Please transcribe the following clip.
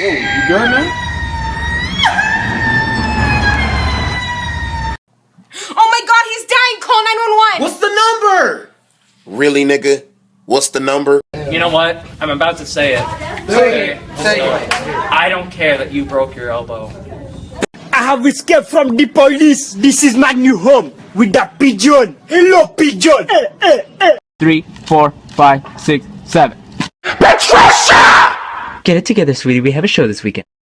Whoa, you good, man? Oh my god, he's dying! Call 911! What's the number? Really, nigga? What's the number? You know what? I'm about to say it. Say it. I don't care that you broke your elbow. I have escaped from the police. This is my new home with that pigeon. Hello, pigeon. 3, 4, 5, 6, 7. Get it together, sweetie. We have a show this weekend.